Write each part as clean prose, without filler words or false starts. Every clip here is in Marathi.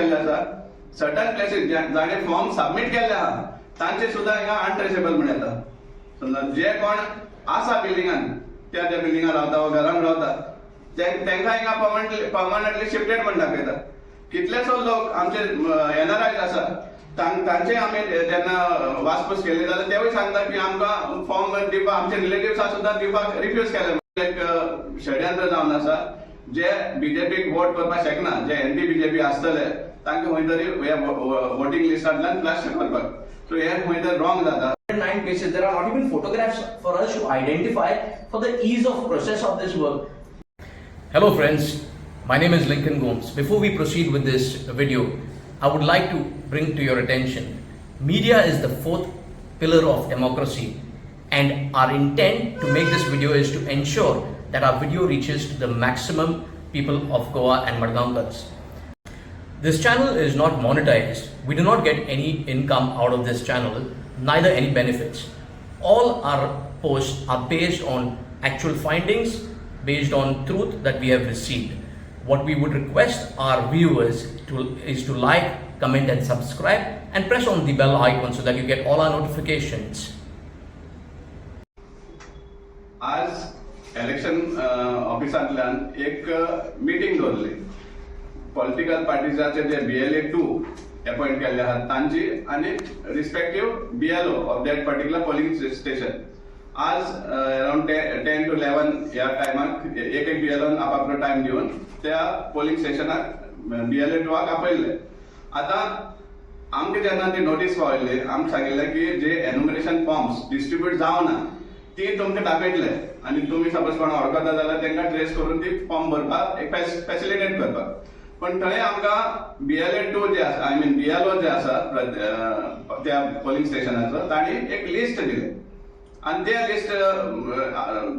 सर्टन प्लेसीस जाणे फॉर्म सबमिट केले आहा तांचे सुद्धा हिंगा अनट्रेसेबल म्हण येता. समजा जे कोण आसा बिल्डिंगान त्या बिल्डिंगान रावता वा घरान रावता तांकां हिंगा परमनंटली शिफ्टेड म्हण दाखयता. कितलेसो लोक आमचे एनआरआयज आसा तांचे आमी जेन्ना वासपूस केली जाल्यार तेवूय सांगता की आमकां फॉर्म दिवपाक आमचे रिलेटिव्सा सुद्धा दिवपाक रिफ्यूज केले. एक षडयंत्र जावन आसा जे बीजेपीक वोट करपाक शकना, जे एंटी बीजेपी आसतले तांकां खंय तरी वोटिंग लिस्टांतल्यान फ्लश करपाक. सो हे खंय तरी रॉंग जाता. 9 pages, there are not even photographs for us to identify for the ease of process of this work. Hello friends, my name is Lincoln Gomes. Before we proceed with this video, I would like to bring to your attention, media is the fourth pillar of democracy, and our intent to make this video is to ensure that our video reaches to the maximum people of Goa and Madgaonkars. This channel is not monetized. We do not get any income out of this channel, neither any benefits. All our posts are based on actual findings, based on truth that we have received. What we would request our viewers is to like, comment and subscribe and press on the bell icon so that you get all our notifications. आज इलेक्शन ऑफिसांतल्यान एक मीटिंग दवरली. पॉलिटिकल पार्टीजाचे जे BLA-2 अपॉइंट केल्ले आहात तांची आनी respective BLO of that particular polling station आज अराउंड 10 to 11 या टायमाक एक BLOन आपापलो टाइम दिवन त्या पोलिंग स्टेशनाक BLA-2 आपयल्ले. आता आमकां जेन्ना ती नोटीस पावयल्ली आमकां सांगिल्लें की जे एन्युमरेशन फॉर्म्स डिस्ट्रीब्यूट जावना ती तुमकां दाखयतले आनी तुमी सपोज कोण वळखता जाल्यार तांकां ट्रेस करून ती फॉर्म भरपाक एक फॅसिलिटेट करपाक. पण थंय आमकां BLA-2 जे आसा आय मीन BLO जे आसा त्या पोलिंग स्टेशनाचो ताणी एक लिस्ट दिले आनी ते लिस्ट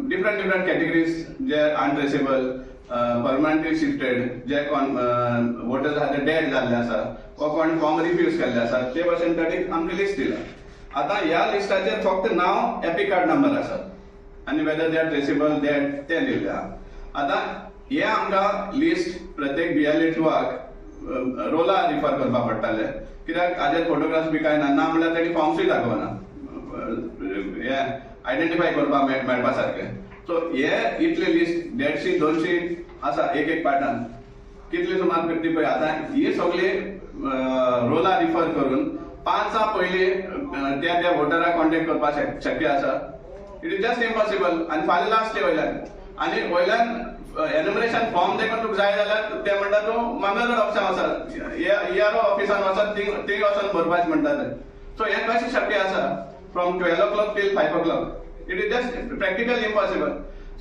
डिफरंट कॅटेगरीज जे अनट्रेसेबल, परमनंटली शिफ्टेड, जे कोण वोटर्स आहा ते डेड जाल्ले आसा वा कोण फॉर्म रिफ्यूज केल्ले आसा ते भशेन ताणी आमकां लिस्ट दिला. आता ह्या लिस्टाचेर फक्त नाव एपी कार्ड नंबर आसा आनी वेदर दे आर ट्रेसेबल ते दिल्ले आहा. आता हे आमकां लिस्ट प्रत्येक BLA-2 रोला रिफर करपाक पडटाले कित्याक हाजे फोटोग्राफ्स बी कांय ना म्हणल्यार ताणी फॉर्म्सूय दाखोवना हे आयडेंटिफाय करपाक मेळपा सारकें. सो हे इतले लिस्ट 150-200 आसा एक पार्टान कितले सुमार ती पळय. आतां ही सगळी रोला रिफर करून 5 पयली त्या वोटराक कॉन्टेक्ट करपाक शक्य आसा. It is just impossible. आनी फाल्यां लास्ट डे वयल्यान आनी वयल्यान एन्युमरेशन फॉर्म देखून तुका जाय जाल्यार ते म्हणटा तूं मामलेदार ऑफिसान वचत ERO ऑफिसान वचत थंय वचून भरपाचें म्हणटा ते. सो हें कशें शक्य आसा from 12 o'clock till 5 o'clock. It is just practical impossible.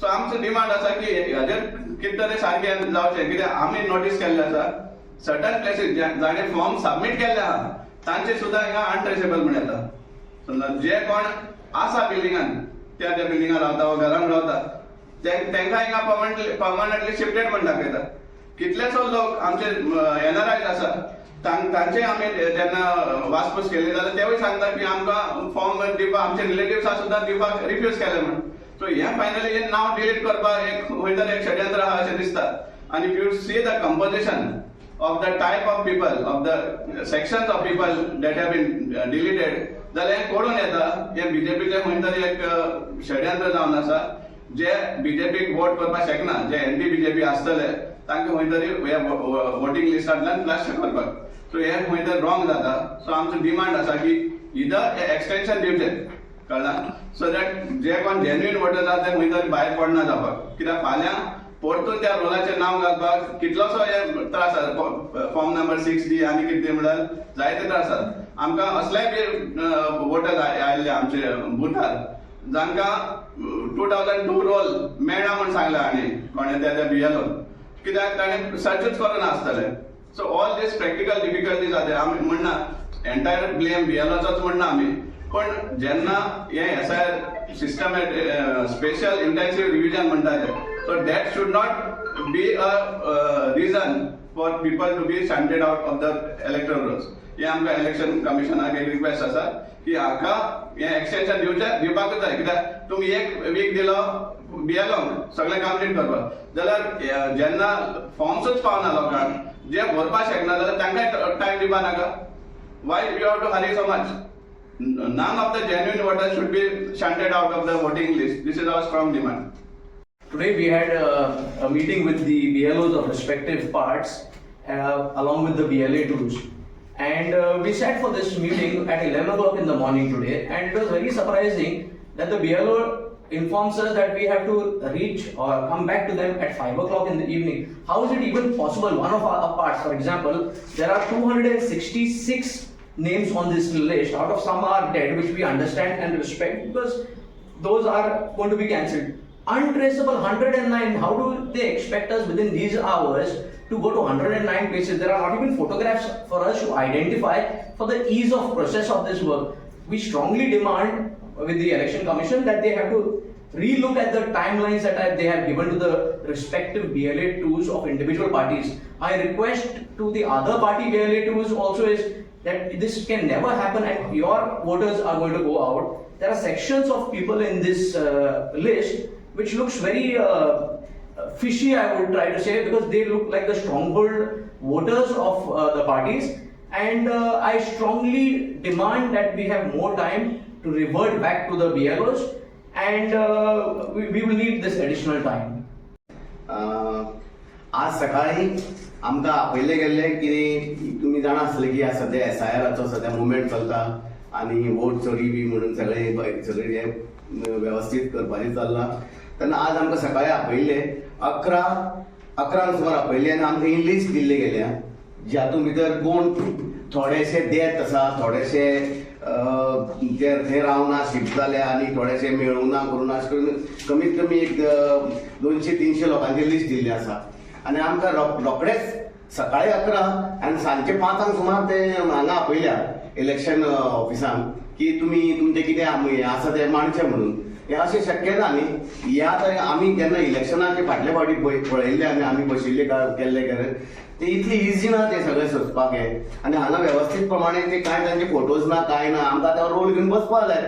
So आमचो डिमांड आसा की हाजेर कितें तरी सारकें जावचें कित्याक आमी नोटीस केल्लें आसा सर्टन प्लेसीस जाणे फॉर्म सबमिट केल्ले आहा तांचे सुद्धा हिंगा अनट्रेसेबल म्हण येता. समजा जे कोण आसा बिल्डिंगान त्या बिल्डिंगान रावता वा घरान रावता तांकां हिंगा परमनंटली शिफ्टेड म्हण दाखयता. कितलेसो लोक आमचे एनआरआयज आसा तांचे आमी जेन्ना वासपूस केली जाल्यार तेवूय सांगता की आमकां फॉर्म दिवपाक आमचे रिलेटिव्सा सुद्धा दिवपाक रिफ्यूज केले म्हण. सो हे फायनली हे नाव डिलीट करपाक एक खंय तरी एक षडयंत्र आहा अशें दिसता. आनी if you see the composition of the type of people, of the sections of people that have been deleted, जाल्यार हे कळून येता हे बीजेपीचे खंय तरी एक षडयंत्र जावन आसा. जे बीजेपीक वोट करपाक शकना, जे एंटी बीजेपी आसतले तांकां खंय तरी वोटिंग लिस्टांतल्यान फ्लश करपाक. सो हे खंय तरी रॉंग जाता. सो आमचो डिमांड आसा की इधर हे एक्सटेंशन दिवचें कळ्ळां सो दॅट जे कोण जेन्युइन वोटर्स आसा ते खंय तरी भायर पडना जावपाक. कित्याक फाल्यां परतून त्या रोलाचें नांव घालपाक कितलोसो हे त्रास आसा. फॉर्म नंबर 6D आनी कितें म्हणल्यार जायते त्रास आसात. आमकां असलेय बी वोटर्स आयिल्ले आमचे बुथार जांकां 2002 रोल मेळना म्हूण सांगला आनी कोणें त्या BLOन कित्याक ताणें सर्चूच करूना आसतले. So all these practical difficulties आसा. आमी म्हणना एंटायर ब्लेम BLOचोच म्हणना आमी, पण जेन्ना हे SIR system special intensive revision म्हणटा ते so that should not be a reason for people to be shunted out of the electoral rolls. हे आमकां इलेक्शन कमिशनाक एक रिक्वेस्ट आसा की हाका हे एक्सटेंशन दिवपाकूच जाय. कित्याक तुमी एक वीक दिलो BLOक सगळें कंप्लीट करपाक जाल्यार जेन्ना फॉर्म्सूच पावना लोकांक जे व्हरपाक शकना जाल्यार तांकां टायम दिवपा नाका. Why we have to hurry so much? None of the genuine voters should be shunted out of the voting list. This is our strong demand. Today we had a meeting with the BLOs of respective parts along with the BLA2s, and we sat for this meeting at 11 o'clock in the morning today, and it was very surprising that the BLO informs us that we have to reach or come back to them at 5 o'clock in the evening. How is it even possible? One of our parts, for example, there are 266 names on this list. Out of some are dead, which we understand and respect because those are going to be cancelled. Untraceable 109. How do they expect us within these hours to go to 109 places? There are not even photographs for us to identify for the ease of process of this work. We strongly demand with the election commission that they have to relook at the timelines that they have given to the respective BLA2s of individual parties. My request to the other party BLA2s also is that this can never happen and your voters are going to go out. There are sections of people in this list which looks very fishy, I would try to say, because they look like the stronghold voters of the parties, and I strongly demand that we have more time to revert back to the BLOs, and we will need this additional time. आज सकाळी आमकां आपयले गेल्ले की तुम्ही जाणा आसले की सध्या SIR सध्या मुवमेंट चलता आनी वोट चोरी बी म्हणून सगळे हे व्यवस्थीत करपाचें चल्लां. तेन्ना आज आमकां सकाळी आपयले 11 सुमार आपयले आनी आमकां ही लिस्ट दिल्ली गेल्या ज्यातून भितर कोण थोडेशे डेथ आसा, थोडेशे थंय रावना शिफ्ट जाले आनी थोडेशे मेळूना करून अशें करून कमीत कमी एक 200-300 लोकांची लिस्ट दिल्ली आसा. आनी आमकां रोखडेच सकाळी 11 आनी सांजचे 5 सुमार ते हांगा आपयल्या इलेक्शन ऑफिसान की तुमी तुमचे कितें आसा ते मांडचे म्हणून. हे अशें शक्य ना न्ही. ह्या तरी आमी जेन्ना इलेक्शनाचे फाटले फावटी पळयल्ले आनी आमी बशिल्ले केल्ले ते इतली इजी ना ते सगळे सोंसपाक हे. आनी हांगा वेवस्थीत प्रमाणे ते कांय तांचे फोटोज ना काय ना, आमकां आतां रोल घेवन बसपा जाय.